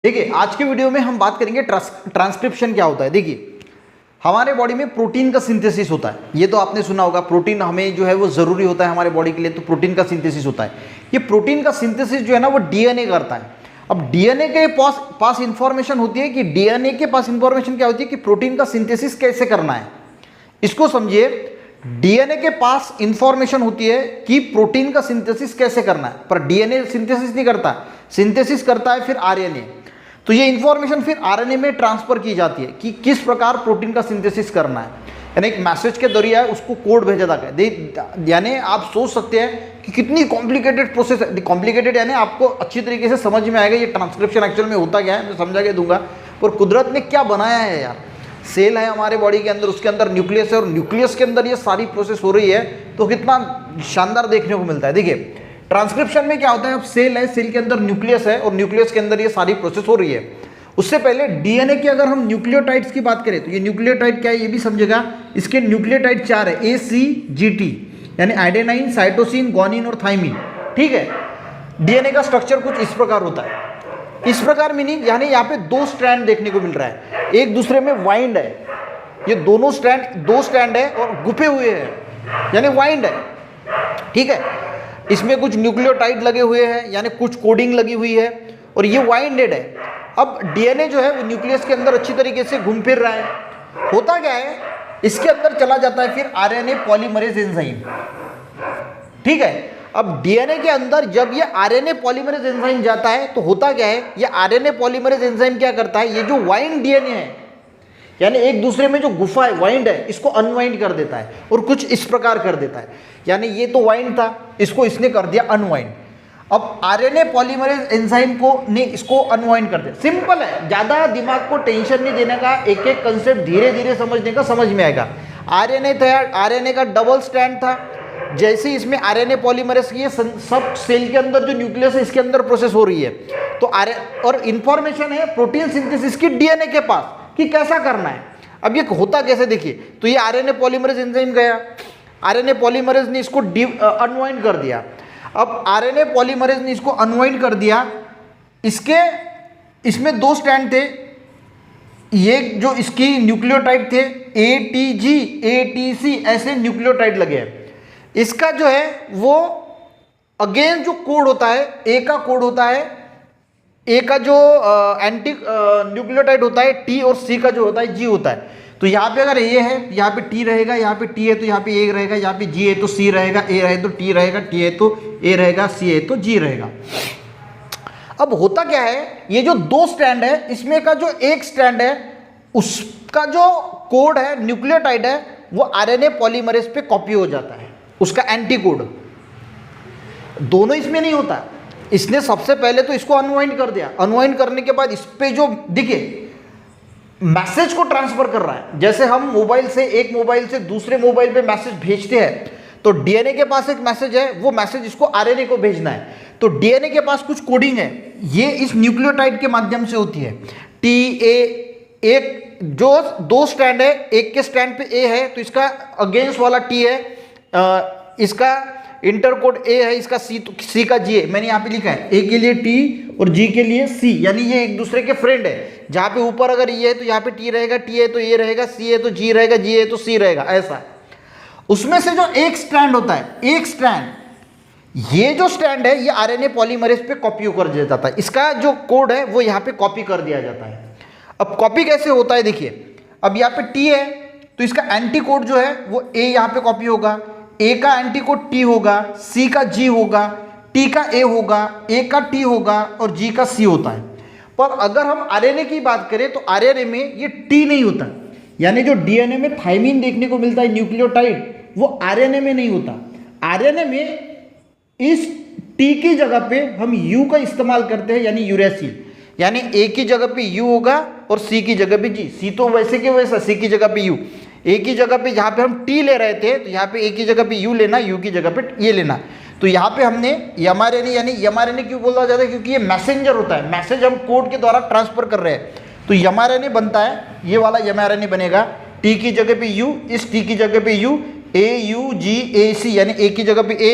देखिए आज के वीडियो में हम बात करेंगे ट्रांसक्रिप्शन क्या होता है। देखिए हमारे बॉडी में प्रोटीन का सिंथेसिस होता है, ये तो आपने सुना होगा। प्रोटीन हमें जो है वो ज़रूरी होता है हमारे बॉडी के लिए, तो प्रोटीन का सिंथेसिस होता है। ये प्रोटीन का सिंथेसिस जो है ना वो डीएनए करता है। अब डीएनए के पास इंफॉर्मेशन होती है कि डीएनए के पास इंफॉर्मेशन क्या होती है कि प्रोटीन का सिंथेसिस कैसे करना है। इसको समझिए, डीएनए के पास इंफॉर्मेशन होती है कि प्रोटीन का सिंथेसिस कैसे करना है, पर डीएनए सिंथेसिस नहीं करता, सिंथेसिस करता है फिर आरएनए। तो ये इंफॉर्मेशन फिर आरएनए में ट्रांसफर की जाती है कि किस प्रकार प्रोटीन का सिंथेसिस करना है, यानी एक मैसेज के जरिए उसको कोड भेजा जाता है। यानी आप सोच सकते हैं कि कितनी कॉम्प्लिकेटेड प्रोसेस है। कॉम्प्लिकेटेड यानी आपको अच्छी तरीके से समझ में आएगा ये ट्रांसक्रिप्शन एक्चुअल में होता क्या है, मैं समझा के दूंगा। और कुदरत ने क्या बनाया है यार, सेल है हमारे बॉडी के अंदर, उसके अंदर न्यूक्लियस है और न्यूक्लियस के अंदर ये सारी प्रोसेस हो रही है, तो कितना शानदार देखने को मिलता है। देखिए ट्रांसक्रिप्शन में क्या होता है, अब सेल है, सेल के अंदर न्यूक्लियस है और न्यूक्लियस के अंदर ये सारी प्रोसेस हो रही है। उससे पहले डीएनए की अगर हम न्यूक्लियोटाइड्स की बात करें तो ये न्यूक्लियोटाइड क्या है ये भी समझेगा। इसके न्यूक्लियोटाइड 4 है, ACGT, यानी आइडेनाइन, साइटोसिन, ग्वानिन और थाइमिन। ठीक है, डीएनए का स्ट्रक्चर कुछ इस प्रकार होता है। इस प्रकार मीनिंग यानी यहाँ पे 2 स्ट्रैंड देखने को मिल रहा है, एक दूसरे में वाइंड है। ये दोनों स्ट्रैंड 2 स्ट्रैंड है और गुफे हुए हैं, यानी वाइंड है। ठीक है, इसमें कुछ न्यूक्लियोटाइड लगे हुए हैं, यानी कुछ कोडिंग लगी हुई है और ये वाइंडेड है। अब डीएनए जो है वो न्यूक्लियस के अंदर अच्छी तरीके से घूम फिर रहा है। होता क्या है, इसके अंदर चला जाता है फिर आरएनए पॉलीमरेज एंजाइम। ठीक है, अब डीएनए के अंदर जब ये आरएनए पॉलीमरेज एंजाइम जाता है तो होता क्या है, ये आरएनए पॉलीमरेज एंजाइम क्या करता है, ये जो वाइंड डीएनए है यानी एक दूसरे में जो गुफा है, वाइंड है, इसको अनवाइंड कर देता है और कुछ इस प्रकार कर देता है। यानी ये तो वाइंड था, इसको इसने कर दिया अनवाइंड। अब आरएनए पॉलीमरेज एंजाइम को ने इसको अनवाइंड कर दिया। सिंपल है, ज़्यादा दिमाग को टेंशन नहीं देने का, एक एक कंसेप्ट धीरे धीरे समझने का, समझ में आएगा। आरएनए था, आरएनए का डबल स्ट्रैंड था, जैसे इसमें आरएनए पॉलीमरेज की सब सेल के अंदर जो न्यूक्लियस है इसके अंदर प्रोसेस हो रही है। तो और इंफॉर्मेशन है प्रोटीन सिंथेसिस की डीएनए के पास कि कैसा करना है। अब ये होता कैसे, देखिए तो ये आरएनए पॉलीमरेज एंजाइम गया, आरएनए पॉलीमरेज ने इसको अनवाइंड कर दिया। अब आरएनए पॉलीमरेज ने इसको अनवाइंड कर दिया, इसमें 2 स्ट्रैंड थे, ये जो इसकी न्यूक्लियोटाइड थे ATG, ATC, ऐसे न्यूक्लियोटाइड लगे हैं। इसका जो है वो अगेन जो कोड होता है, ए का कोड होता है, ए का जो एंटी न्यूक्लियोटाइड होता है T और C का जो होता है G होता है। तो यहाँ पे अगर ए है यहाँ पे T रहेगा, यहाँ पे T है तो यहाँ पे ए रहेगा, यहाँ पे G है तो C रहेगा, ए रहे तो T रहेगा, T है तो ए रहेगा, C है तो G रहेगा। अब होता क्या है, ये जो 2 स्ट्रैंड है इसमें का जो एक स्ट्रैंड है उसका जो कोड है, न्यूक्लियोटाइड है, वो आरएनए पॉलीमरेज पे कॉपी हो जाता है, उसका एंटी कोड। दोनों इसमें नहीं होता, इसने सबसे पहले तो इसको अनवाइंड कर दिया। अनवाइंड करने के बाद इस पे जो देखिए मैसेज को ट्रांसफर कर रहा है, जैसे हम मोबाइल से एक मोबाइल से दूसरे मोबाइल पे मैसेज भेजते हैं तो डीएनए के पास एक मैसेज है, वो मैसेज इसको आरएनए को भेजना है। तो डीएनए के पास कुछ कोडिंग है, ये इस न्यूक्लियोटाइड के माध्यम से होती है। TA, एक जो 2 स्ट्रैंड है, एक के स्ट्रैंड पे ए है तो इसका अगेंस्ट वाला T है, इसका इंटरकोड ए है, इसका C का G है। मैंने यहाँ पे लिखा है, ए के लिए T और G के लिए C, यानी ये एक दूसरे के फ्रेंड है। जहाँ पे ऊपर अगर ये है तो यहाँ पे T रहेगा, T है तो ए रहेगा, C है तो G रहेगा, G है तो C रहेगा, ऐसा। उसमें से जो एक स्ट्रैंड होता है, एक स्ट्रैंड, ये जो स्ट्रैंड है ये आरएनए पॉलीमरेज पे कॉपी कर दिया जाता है, इसका जो कोड है वो यहाँ पे कॉपी कर दिया जाता है। अब कॉपी कैसे होता है देखिए, अब यहाँ पे T है तो इसका एंटी कोड जो है वो A यहाँ पे कॉपी होगा, A का एंटी कोड T होगा, C का G होगा, T का A होगा, A का T होगा और G का C होता है। पर अगर हम आरएनए की बात करें तो आरएनए में ये T नहीं होता, यानी जो डीएनए में थाइमिन देखने को मिलता है न्यूक्लियोटाइड, वो आरएनए में नहीं होता। आरएनए में इस T की जगह पे हम U का इस्तेमाल करते हैं, यानी यूरेसिल, यानी A की जगह पे U होगा और C की जगह पे G। C तो वैसे के वैसा, C की जगह पे U, A की जगह पे जहाँ पे हम T ले रहे थे तो यहाँ पे A की जगह पे U लेना, U की जगह पे ये लेना। तो यहाँ पे हमने mRNA, यानी mRNA क्यों बोला जाता है, क्योंकि ये मैसेंजर होता है, मैसेज हम कोड के द्वारा ट्रांसफर कर रहे हैं। तो mRNA बनता है, ये वाला mRNA बनेगा, T की जगह पे U, इस T की जगह पे U, AUGAC, यानी A की जगह पे A,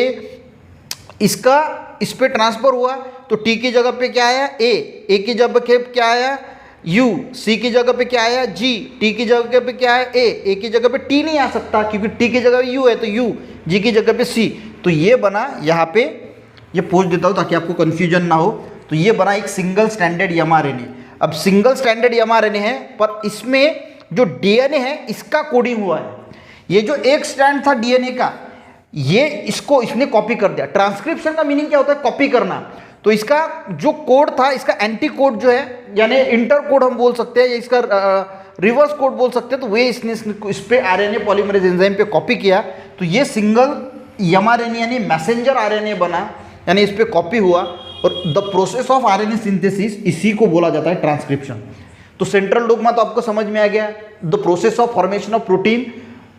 इसका इस पे ट्रांसफर हुआ तो टी की जगह पे क्या आया ए की जगह पे क्या आया यू, सी की जगह पे क्या आया जी, टी की जगह पे क्या है ए की जगह पे टी नहीं आ सकता क्योंकि टी की जगह यू है तो यू, जी की जगह पे सी। तो ये बना यहाँ पे, ये पूछ देता हूँ ताकि आपको कन्फ्यूजन ना हो। तो ये बना एक सिंगल स्टैंडर्ड mRNA। अब सिंगल स्टैंडर्ड mRNA है पर इसमें जो डीएनए है इसका कोडिंग हुआ है। ये जो एक स्ट्रैंड था डीएनए का, ये इसको इसने कॉपी कर दिया। ट्रांसक्रिप्शन का मीनिंग क्या होता है? कॉपी करना। तो इसका जो कोड था, इसका एंटी कोड जो है यानी इंटर कोड हम बोल सकते हैं, या इसका रिवर्स कोड बोल सकते हैं, तो वे इसने इस पे आरएनए पॉलीमरेज एंजाइम पे कॉपी किया। तो ये सिंगल mRNA यानी मैसेंजर आरएनए बना, यानी इस पे कॉपी हुआ। और the process of RNA synthesis, इसी को बोला जाता है ट्रांसक्रिप्शन। तो सेंट्रल डोग्मा तो आपको समझ में आ गया, the process of formation of protein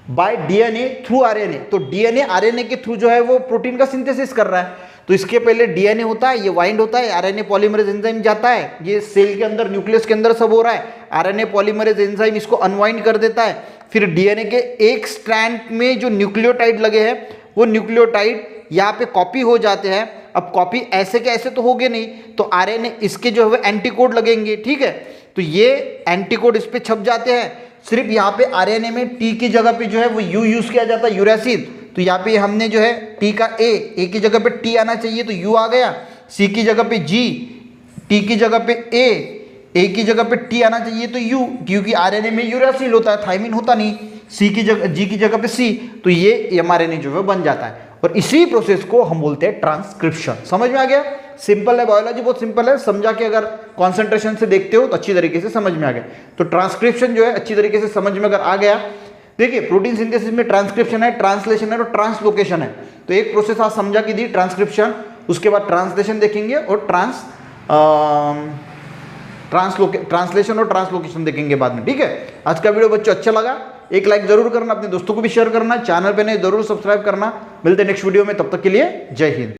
bye DNA through RNA. तो डीएनए आरएनए के थ्रू जो है वो प्रोटीन का सिंथेसिस कर रहा है। तो इसके पहले डीएनए होता है, ये वाइंड होता है, आरएनए पॉलीमरेज एंजाइम जाता है, ये सेल के अंदर न्यूक्लियस के अंदर सब हो रहा है, आरएनए पॉलीमरेज एंजाइम इसको अनवाइंड कर देता है। फिर डीएनए के एक स्ट्रैंड में जो न्यूक्लियोटाइड लगे हैं वो न्यूक्लियोटाइड यहाँ पे कॉपी हो जाते हैं। अब कॉपी ऐसे के ऐसे तो होगे नहीं, तो आरएनए इसके जो है वो एंटीकोड लगेंगे, ठीक है। तो ये एंटीकोड इस पे छप जाते हैं। सिर्फ यहाँ पे आरएनए में टी की जगह पे जो है वो यू यूज किया जाता है, यूरासिल। तो यहाँ पे हमने जो है टी का ए की जगह पे टी आना चाहिए तो यू आ गया, सी की जगह पे जी, टी की जगह पे ए की जगह पे टी आना चाहिए तो यू, क्योंकि आरएनए में यूरासिल होता है, थायमिन होता नहीं। सी की जगह जी की जगह पे सी, तो ये mRNA जो है बन जाता है। और इसी प्रोसेस को हम बोलते हैं ट्रांसक्रिप्शन। समझ में आ गया? सिंपल है, बायोलॉजी बहुत सिंपल है, समझा के अगर कॉन्सेंट्रेशन से देखते हो तो अच्छी तरीके से समझ में आ गया। तो ट्रांसक्रिप्शन जो है अच्छी तरीके से समझ में अगर आ गया, देखिए प्रोटीन सिंथेसिस में ट्रांसक्रिप्शन है, ट्रांसलेशन है और ट्रांसलोकेशन है। तो एक प्रोसेस आप समझा की दी ट्रांसक्रिप्शन, उसके बाद ट्रांसलेशन देखेंगे और ट्रांसलेशन और ट्रांसलोकेशन देखेंगे बाद में, ठीक है। आज का वीडियो बच्चों अच्छा लगा, एक लाइक जरूर करना, अपने दोस्तों को भी शेयर करना, चैनल पे नहीं जरूर सब्सक्राइब करना। मिलते हैं नेक्स्ट वीडियो में, तब तक के लिए जय हिंद।